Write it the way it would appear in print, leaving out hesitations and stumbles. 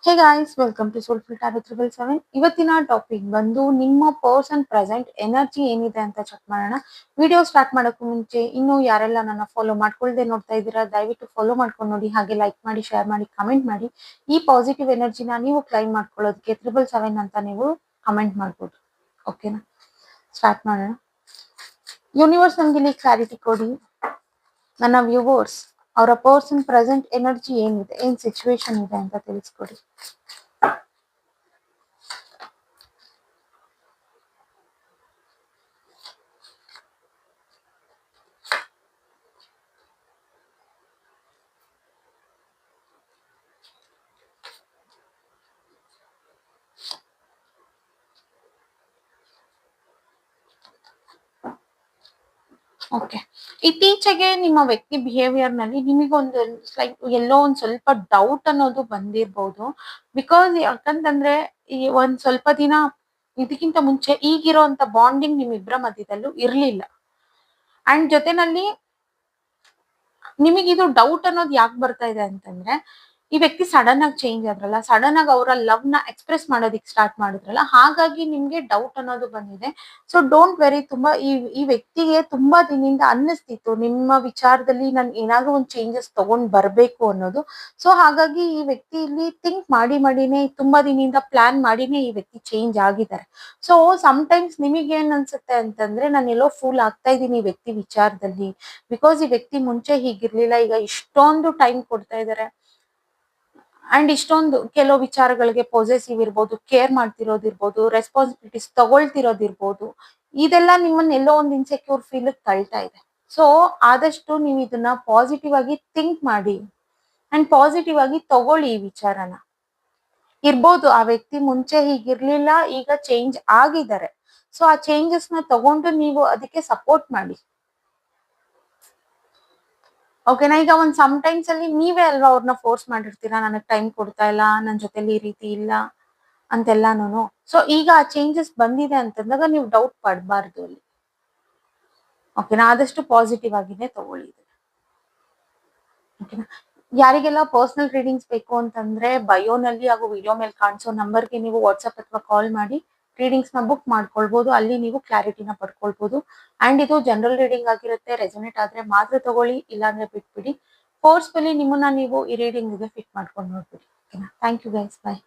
Hey guys, welcome to soulful tarot 777. ಇವತ್ತಿನ topic ಬಂದು ನಿಮ್ಮ ಪರ್ಸನ್ ಪ್ರೆಸೆಂಟ್ ಎನರ್ಜಿ ಏನಿದೆ ಅಂತ ಚೆಕ್ ಮಾಡೋಣ. ವಿಡಿಯೋ ಸ್ಟಾರ್ಟ್ ಮಾಡೋಕ್ಕೂ ಮುಂಚೆ ಇನ್ನೂ ಯಾರೆಲ್ಲ ನನ್ನ ಫಾಲೋ ಮಾಡ್ಕೊಳ್ದೆ ನೋಡ್ತಾ ಇದ್ದೀರಾ, ದಯವಿಟ್ಟು ಫಾಲೋ ಮಾಡ್ಕೊಂಡು ನೋಡಿ. ಹಾಗೆ ಲೈಕ್ ಮಾಡಿ, ಶೇರ್ ಮಾಡಿ, ಕಮೆಂಟ್ ಮಾಡಿ. ಈ ಪಾಸಿಟಿವ್ ಎನರ್ಜಿನ ನೀವು ಕ್ಲೈಮ್ ಮಾಡ್ಕೊಳ್ಳೋದಕ್ಕೆ 777 ಅಂತ ನೀವು ಕಮೆಂಟ್ ಮಾಡ್ಬೋದು. ಓಕೆನಾ? ಸ್ಟಾರ್ಟ್ ಮಾಡೋಣ. ಯೂನಿವರ್ಸ್ ನಮ್ಗೆ ಇಲ್ಲಿ ಕ್ಲಾರಿಟಿ ಕೊಡಿ. ನನ್ನ ವ್ಯೂವರ್ಸ್, ಅವರ ಪರ್ಸನ್ ಪ್ರೆಸೆಂಟ್ ಎನರ್ಜಿ ಏನಿದೆ, ಏನ್ ಸಿಚುವೇಶನ್ ಇದೆ ಅಂತ ತಿಳಿಸ್ಕೊಡಿ. ಓಕೆ, ಇತ್ತೀಚೆಗೆ ನಿಮ್ಮ ವ್ಯಕ್ತಿ ಬಿಹೇವಿಯರ್ ನಲ್ಲಿ ನಿಮಗೊಂದು ಎಲ್ಲೋ ಒಂದ್ ಸ್ವಲ್ಪ ಡೌಟ್ ಅನ್ನೋದು ಬಂದಿರ್ಬೋದು. ಬಿಕಾಸ್ ಯಾಕಂತಂದ್ರೆ ಈ ಒಂದ್ ಸ್ವಲ್ಪ ದಿನ ಇದಕ್ಕಿಂತ ಮುಂಚೆ ಈಗಿರೋಂತ ಬಾಂಡಿಂಗ್ ನಿಮ್ಮಿಬ್ಬರ ಮಧ್ಯದಲ್ಲೂ ಇರ್ಲಿಲ್ಲ. ಅಂಡ್ ಜೊತೆನಲ್ಲಿ ನಿಮಗಿದು ಡೌಟ್ ಅನ್ನೋದು ಯಾಕೆ ಬರ್ತಾ ಇದೆ ಅಂತಂದ್ರೆ, ಈ ವ್ಯಕ್ತಿ ಸಡನ್ ಆಗಿ ಚೇಂಜ್ ಆದ್ರಲ್ಲ, ಸಡನ್ ಆಗಿ ಅವರ ಲವ್ ನ ಎಕ್ಸ್ಪ್ರೆಸ್ ಮಾಡೋದಿಕ್ ಸ್ಟಾರ್ಟ್ ಮಾಡಿದ್ರಲ್ಲ, ಹಾಗಾಗಿ ನಿಮ್ಗೆ ಡೌಟ್ ಅನ್ನೋದು ಬಂದಿದೆ. So don't very. ತುಂಬಾ ಈ ವ್ಯಕ್ತಿಗೆ ತುಂಬಾ ದಿನದಿಂದ ಅನ್ನಿಸ್ತಿತ್ತು ನಿಮ್ಮ ವಿಚಾರದಲ್ಲಿ ನನ್ ಏನಾದ್ರೂ ಒಂದು ಚೇಂಜಸ್ ತಗೊಂಡ್ ಬರ್ಬೇಕು ಅನ್ನೋದು. ಸೊ ಹಾಗಾಗಿ ಈ ವ್ಯಕ್ತಿ ಇಲ್ಲಿ ಥಿಂಕ್ ಮಾಡಿನೇ ತುಂಬಾ ದಿನದಿಂದ ಪ್ಲಾನ್ ಮಾಡಿನೇ ಈ ವ್ಯಕ್ತಿ ಚೇಂಜ್ ಆಗಿದ್ದಾರೆ. ಸೊ ಸಮ್ಟೈಮ್ಸ್ ನಿಮಗೆ ಏನ್ ಅನ್ಸುತ್ತೆ ಅಂತಂದ್ರೆ, ನಾನು ಎಲ್ಲೋ ಫೂಲ್ ಆಗ್ತಾ ಇದ್ದೀನಿ ಈ ವ್ಯಕ್ತಿ ವಿಚಾರದಲ್ಲಿ. ಬಿಕಾಸ್ ಈ ವ್ಯಕ್ತಿ ಮುಂಚೆ ಹೀಗಿರ್ಲಿಲ್ಲ, ಈಗ ಇಷ್ಟೊಂದು ಟೈಮ್ ಕೊಡ್ತಾ ಇದ್ದಾರೆ. ಅಂಡ್ ಇಷ್ಟೊಂದು ಕೆಲವು ವಿಚಾರಗಳಿಗೆ ಪೊಸೆಸಿವ್ ಇರ್ಬೋದು, ಕೇರ್ ಮಾಡ್ತಿರೋದಿರ್ಬೋದು, ರೆಸ್ಪಾನ್ಸಿಬಿಲಿಟೀಸ್ ತಗೊಳ್ತಿರೋದಿರ್ಬೋದು, ಇದೆಲ್ಲ ನಿಮ್ಮನ್ನ ಎಲ್ಲೋ ಒಂದು ಇನ್ಸೆಕ್ಯೂರ್ ಫೀಲ್ ತಳ್ತಾ ಇದೆ. ಸೊ ಆದಷ್ಟು ನೀವು ಇದನ್ನ ಪಾಸಿಟಿವ್ ಆಗಿ ಥಿಂಕ್ ಮಾಡಿ ಅಂಡ್ ಪಾಸಿಟಿವ್ ಆಗಿ ತಗೊಳ್ಳಿ ಈ ವಿಚಾರನ. ಇರ್ಬೋದು ಆ ವ್ಯಕ್ತಿ ಮುಂಚೆ ಹೀಗಿರ್ಲಿಲ್ಲ, ಈಗ ಚೇಂಜ್ ಆಗಿದ್ದಾರೆ. ಸೊ ಆ ಚೇಂಜಸ್ ನ ತಗೊಂಡು ನೀವು ಅದಕ್ಕೆ ಸಪೋರ್ಟ್ ಮಾಡಿ. ಓಕೆನಾ? ಈಗ ಒಂದ್ ಟೈಮ್ಸ್ ಅಲ್ಲಿ ನೀವೇ ಅಲ್ವಾ ಅವ್ರನ್ನ ಫೋರ್ಸ್ ಮಾಡಿರ್ತೀರಾ, ನನಗ್ ಟೈಮ್ ಕೊಡ್ತಾ ಇಲ್ಲ, ನನ್ ಜೊತೆಲಿ ಈ ರೀತಿ ಇಲ್ಲ ಅಂತೆಲ್ಲಾನು. ಸೊ ಈಗ ಆ ಚೇಂಜಸ್ ಬಂದಿದೆ ಅಂತಂದಾಗ ನೀವು ಡೌಟ್ ಪಡಬಾರ್ದು ಅಲ್ಲಿ. ಓಕೆನಾ? ಆದಷ್ಟು ಪಾಸಿಟಿವ್ ಆಗಿನೇ ತಗೊಳ್ಳಿ. ಓಕೆನಾ? ಯಾರಿಗೆಲ್ಲ ಪರ್ಸನಲ್ ರೀಡಿಂಗ್ಸ್ ಬೇಕು ಅಂತಂದ್ರೆ ಬಯೋನಲ್ಲಿ ಹಾಗೂ ವಿಡಿಯೋ ಮೇಲೆ ಕಾಣಿಸೋ ನಂಬರ್ಗೆ ನೀವು ವಾಟ್ಸ್ಆಪ್ ಅಥವಾ ಕಾಲ್ ಮಾಡಿ ರೀಡಿಂಗ್ಸ್ ನ ಬುಕ್ ಮಾಡ್ಕೊಳ್ಬಹುದು. ಅಲ್ಲಿ ನೀವು ಕ್ಲಾರಿಟಿನ ಪಡ್ಕೊಳ್ಬಹುದು. ಅಂಡ್ ಇದು ಜನರಲ್ ರೀಡಿಂಗ್ ಆಗಿರುತ್ತೆ. ರೆಸೊನೇಟ್ ಆದ್ರೆ ಮಾತ್ರ ತಗೊಳ್ಳಿ, ಇಲ್ಲಾಂದ್ರೆ ಬಿಟ್ಬಿಡಿ. ಫೋರ್ಸ್ಫುಲಿ ನಿಮ್ಮನ್ನ ನೀವು ಈ ರೀಡಿಂಗ್ ಗೆ ಫಿಟ್ ಮಾಡ್ಕೊಂಡು ನೋಡ್ಬಿಡಿ. ಓಕೆನಾ? Thank you guys, bye.